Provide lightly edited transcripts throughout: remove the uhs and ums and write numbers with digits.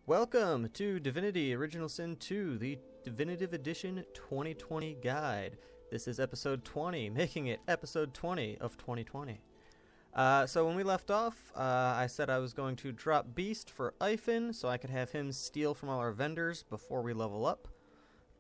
Welcome to Divinity Original Sin 2, the Definitive Edition 2020 guide. This is episode 20, making it episode 20 of 2020. So when we left off, I said I was going to drop Beast for Ifin so I could have him steal from all our vendors before we level up.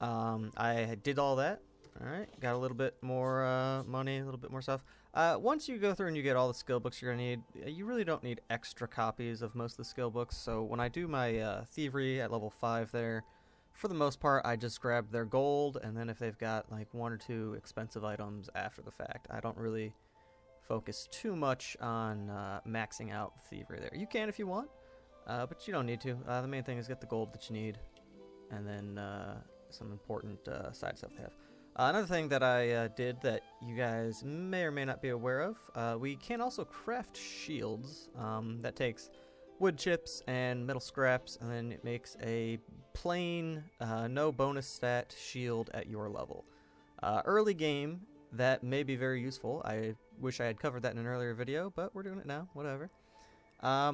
I did all that. Alright, got a little bit more money, a little bit more stuff. Once you go through and you get all the skill books you're going to need, you really don't need extra copies of most of the skill books. So when I do my Thievery at level 5 there, for the most part I just grab their gold, and then if they've got like one or two expensive items after the fact, I don't really focus too much on maxing out Thievery there. You can if you want, but you don't need to. The main thing is get the gold that you need, and then some important side stuff they have. Another thing that I did that you guys may or may not be aware of, we can also craft shields. That takes wood chips and metal scraps, and then it makes a plain, no bonus stat shield at your level. Early game, that may be very useful. I wish I had covered that in an earlier video, but we're doing it now, whatever.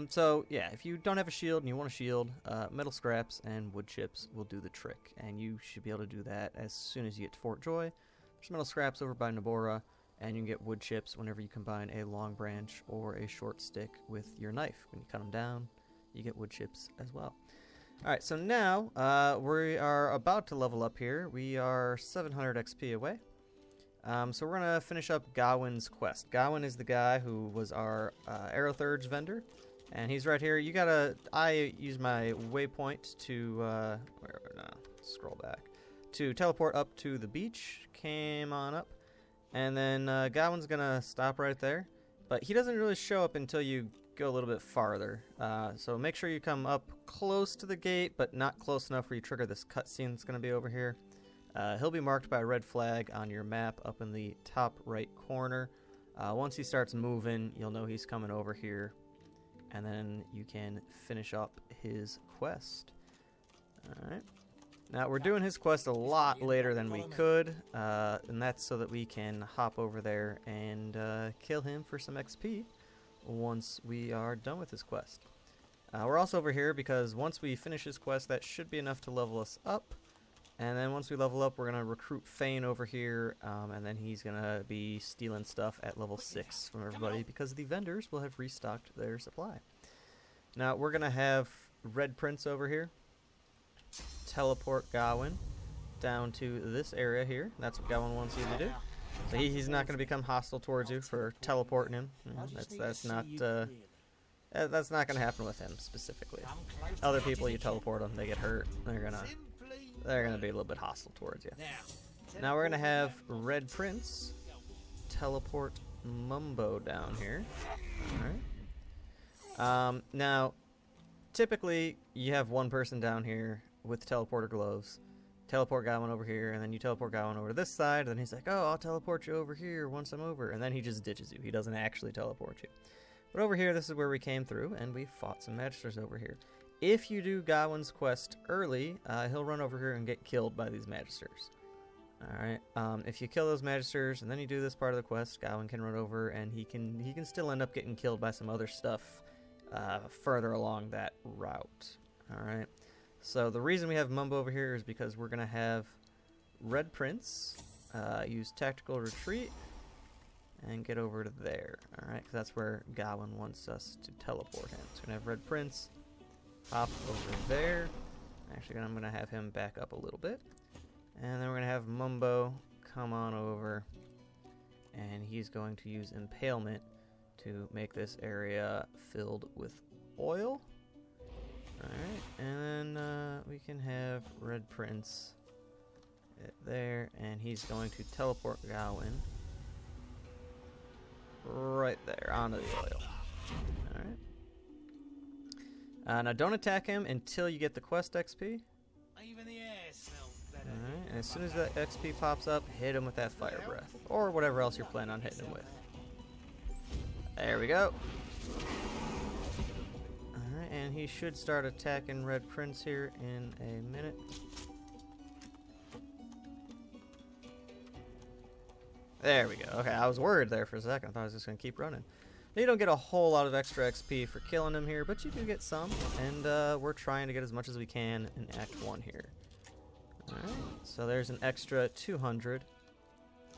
So yeah, if you don't have a shield and you want a shield, metal scraps and wood chips will do the trick, and you should be able to do that as soon as you get to Fort Joy. There's metal scraps over by Nabora, and you can get wood chips whenever you combine a long branch or a short stick with your knife. When you cut them down, you get wood chips as well. Alright, so now we are about to level up here. We are 700 XP away. So we're going to finish up Gawin's quest. Gawin is the guy who was our Arrow Thirds vendor, and he's right here. I use my waypoint to, scroll back, to teleport up to the beach. Came on up, and then Gawin's going to stop right there, but he doesn't really show up until you go a little bit farther. So make sure you come up close to the gate, but not close enough where you trigger this cutscene that's going to be over here. He'll be marked by a red flag on your map up in the top right corner. Once he starts moving, you'll know he's coming over here, and then you can finish up his quest. Alright. Now, we're doing his quest a lot later than we could, and that's so that we can hop over there and kill him for some XP once we are done with his quest. We're also over here because once we finish his quest, that should be enough to level us up. And then once we level up, we're going to recruit Fane over here, and then he's going to be stealing stuff at level 6 from everybody because the vendors will have restocked their supply. Now, we're going to have Red Prince over here teleport Gawin down to this area here. That's what Gawin wants you to do. So he's not going to become hostile towards you for teleporting him. That's not going to happen with him specifically. Other people, you teleport them, they get hurt. They're going to be a little bit hostile towards you. Now we're going to have Red Prince teleport Mumbo down here. Alright. Now, typically, you have one person down here with teleporter gloves. Teleport Gawin over here, and then you teleport Gawin over to this side, and then he's like, oh, I'll teleport you over here once I'm over. And then he just ditches you. He doesn't actually teleport you. But over here, this is where we came through, and we fought some magisters over here. If you do Gawin's quest early, he'll run over here and get killed by these magisters. Alright, if you kill those magisters and then you do this part of the quest, Gawin can run over and he can still end up getting killed by some other stuff further along that route. Alright, so the reason we have Mumbo over here is because we're going to have Red Prince use Tactical Retreat and get over to there. Alright, because that's where Gawin wants us to teleport him. So we're going to have Red Prince hop over there. Actually, I'm going to have him back up a little bit. And then we're going to have Mumbo come on over. And he's going to use Impalement to make this area filled with oil. Alright, and then we can have Red Prince there. And he's going to teleport Gawin right there onto the oil. Alright. Now don't attack him until you get the quest XP. Alright, and as soon as that XP pops up, hit him with that fire breath. Or whatever else you're planning on hitting him with. There we go. Alright, and he should start attacking Red Prince here in a minute. There we go. Okay, I was worried there for a second. I thought I was just going to keep running. You don't get a whole lot of extra XP for killing him here, but you do get some, and we're trying to get as much as we can in Act 1 here. Alright, so there's an extra 200,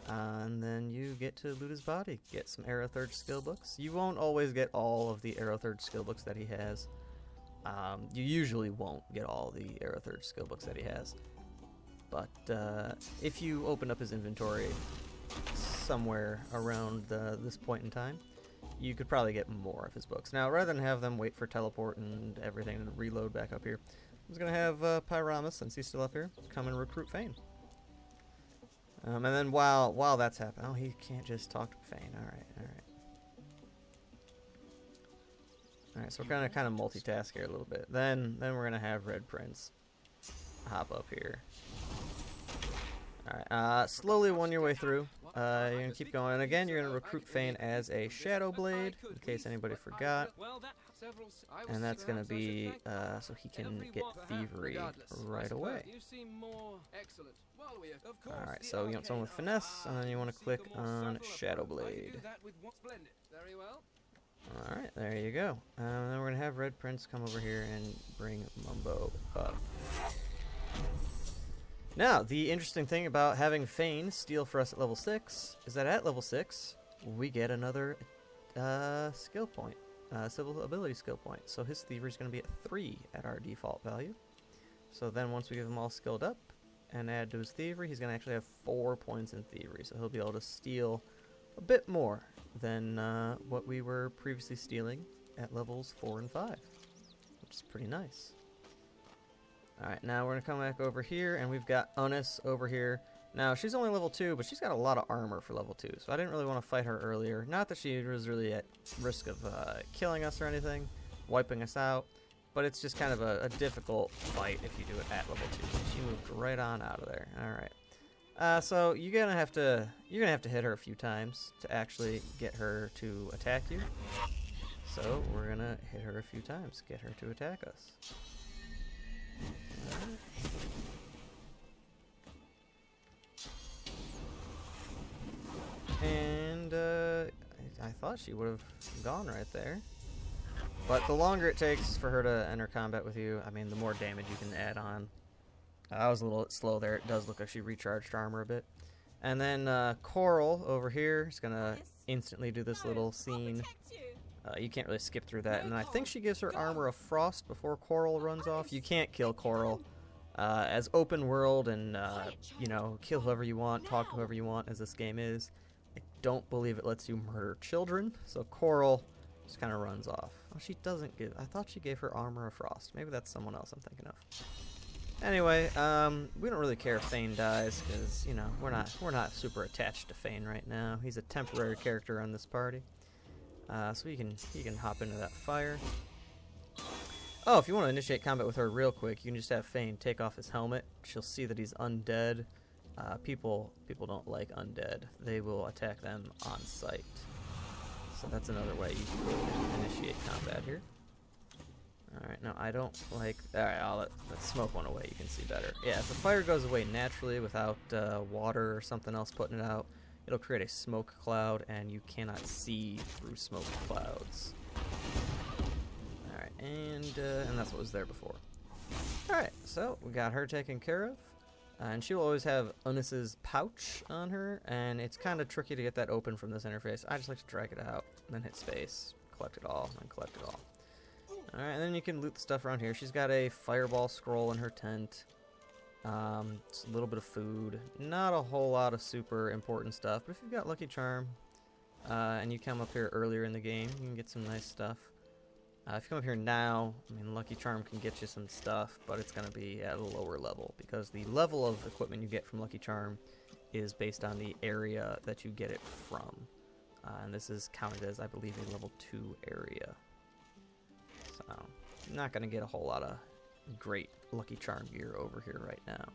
and then you get to loot his body, get some Arrow Third skill books. You won't always get all of the Arrow Third skill books that he has. You usually won't get all the Arrow Third skill books that he has. But if you open up his inventory somewhere around this point in time, you could probably get more of his books. Now, rather than have them wait for teleport and everything and reload back up here, I'm just going to have Pyramus, since he's still up here, come and recruit Fane. And then while that's happening, oh, he can't just talk to Fane. Alright, so we're going to kind of multitask here a little bit. Then we're going to have Red Prince hop up here. Alright, slowly won your way through. You're going to keep going. And again, you're going to recruit Fane as a Shadow Blade, in case anybody forgot. And that's going to be so he can get Thievery right away. Alright, so you want someone with Finesse, and then you want to click on Shadow Blade. Alright, there you go. Then we're going to have Red Prince come over here and bring Mumbo up. Now, the interesting thing about having Fane steal for us at level 6 is that at level 6, we get another skill point, civil ability skill point. So his Thievery is going to be at 3 at our default value. So then once we get him all skilled up and add to his Thievery, he's going to actually have 4 points in Thievery. So he'll be able to steal a bit more than what we were previously stealing at levels 4 and 5, which is pretty nice. Alright, now we're going to come back over here, and we've got Onus over here. Now, she's only level 2, but she's got a lot of armor for level 2, so I didn't really want to fight her earlier. Not that she was really at risk of killing us or anything, wiping us out, but it's just kind of a difficult fight if you do it at level 2. She moved right on out of there. Alright. So you're gonna have to hit her a few times to actually get her to attack you. So we're gonna hit her a few times, get her to attack us. And I thought she would have gone right there. But the longer it takes for her to enter combat with you, I mean, the more damage you can add on. I was a little slow there. It does look like she recharged armor a bit. And then Coral over here is going to instantly do this little scene. You can't really skip through that. And I think she gives her armor of frost before Coral runs off. You can't kill Coral. As open world and, you know, kill whoever you want, talk to whoever you want, as this game is, I don't believe it lets you murder children. So Coral just kind of runs off. Oh, she doesn't give... I thought she gave her armor of frost. Maybe that's someone else I'm thinking of. Anyway, we don't really care if Fane dies, because, you know, we're not super attached to Fane right now. He's a temporary character on this party. So he can hop into that fire. Oh, if you want to initiate combat with her real quick, you can just have Fane take off his helmet. She'll see that he's undead. People don't like undead. They will attack them on sight. So that's another way you can initiate combat here. Alright, now I don't like... Alright, I'll let smoke one away. You can see better. Yeah, if the fire goes away naturally without water or something else putting it out, it'll create a smoke cloud, and you cannot see through smoke clouds. Alright, and that's what was there before. Alright, so we got her taken care of. And she'll always have Onus's pouch on her, and it's kind of tricky to get that open from this interface. I just like to drag it out, then hit space, collect it all, and collect it all. Alright, and then you can loot the stuff around here. She's got a fireball scroll in her tent. It's a little bit of food. Not a whole lot of super important stuff, but if you've got Lucky Charm, and you come up here earlier in the game, you can get some nice stuff. If you come up here now, I mean, Lucky Charm can get you some stuff, but it's going to be at a lower level, because the level of equipment you get from Lucky Charm is based on the area that you get it from. And this is counted as, I believe, a level 2 area. So, I'm not going to get a whole lot of great Lucky Charm gear over here right now.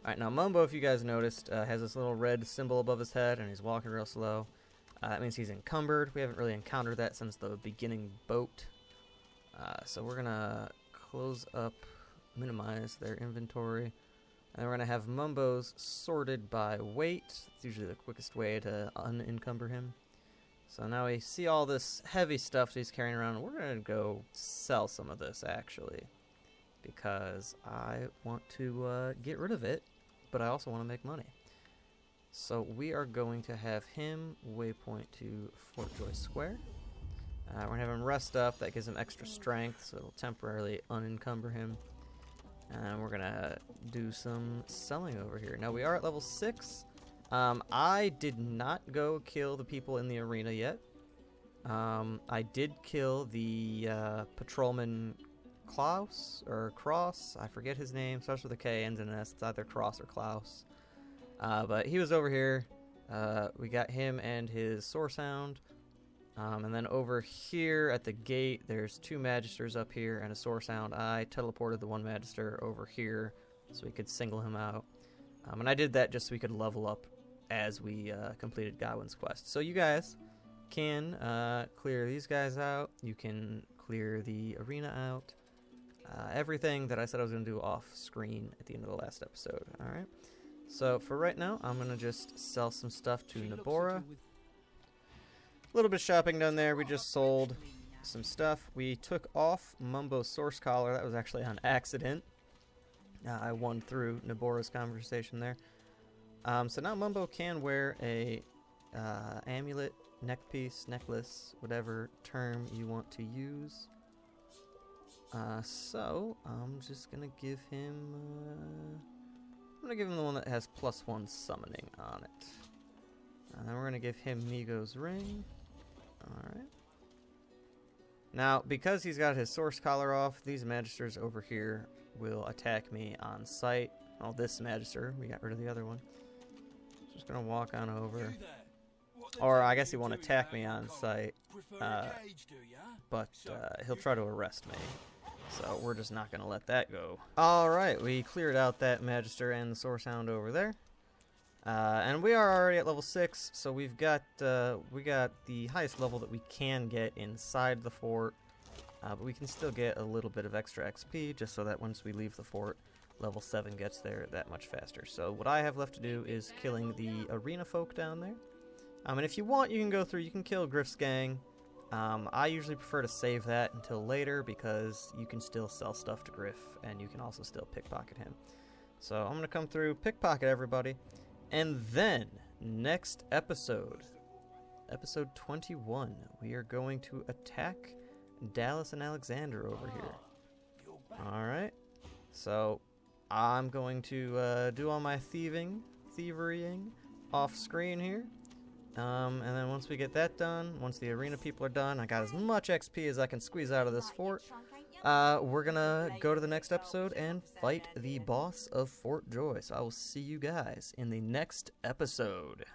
Alright, now Mumbo, if you guys noticed, has this little red symbol above his head, and he's walking real slow. That means he's encumbered. We haven't really encountered that since the beginning boat. So we're going to close up, minimize their inventory, and we're going to have Mumbo's sorted by weight. It's usually the quickest way to unencumber him. So now we see all this heavy stuff he's carrying around. We're going to go sell some of this, actually, because I want to get rid of it, but I also want to make money. So we are going to have him waypoint to Fort Joy Square. We're going to have him rest up. That gives him extra strength, so it'll temporarily unencumber him. And we're going to do some selling over here. Now, we are at level 6. I did not go kill the people in the arena yet. I did kill the patrolman Klaus, or Cross. I forget his name. Starts with a K, ends in an S. It's either Cross or Klaus. But he was over here. We got him and his Source Hound. And then over here at the gate, there's 2 Magisters up here and a Source Hound. I teleported the one Magister over here so we could single him out. And I did that just so we could level up as we completed Gawin's quest. So you guys can clear these guys out. You can clear the arena out. Everything that I said I was going to do off screen at the end of the last episode. Alright. So for right now, I'm going to just sell some stuff to Nabora. A little bit of shopping done there. We just sold some stuff. We took off Mumbo's Source Collar. That was actually on accident. I won through Nabora's conversation there. So now Mumbo can wear a amulet, neckpiece, necklace, whatever term you want to use. So I'm just going to give him... I'm going to give him the one that has +1 summoning on it. And then we're going to give him Migo's Ring. Alright. Now, because he's got his Source Collar off, these Magisters over here will attack me on sight. Oh, this Magister. We got rid of the other one. Just going to walk on over. Or I guess he won't attack me on sight. But he'll try to arrest me. So we're just not going to let that go. Alright, we cleared out that Magister and the Source Hound over there. And we are already at level 6, so we got the highest level that we can get inside the fort. But we can still get a little bit of extra XP, just so that once we leave the fort, level 7 gets there that much faster. So what I have left to do is killing the arena folk down there. And if you want, you can go through, you can kill Griff's gang. I usually prefer to save that until later, because you can still sell stuff to Griff, and you can also still pickpocket him. So I'm going to come through, pickpocket everybody. And then, next episode, episode 21, we are going to attack Dallis and Alexandar over here. Alright, so I'm going to do all my thieverying off screen here. And then once we get that done, once the arena people are done, I got as much XP as I can squeeze out of this fort. We're gonna go to the next episode and fight the boss of Fort Joy. So I will see you guys in the next episode.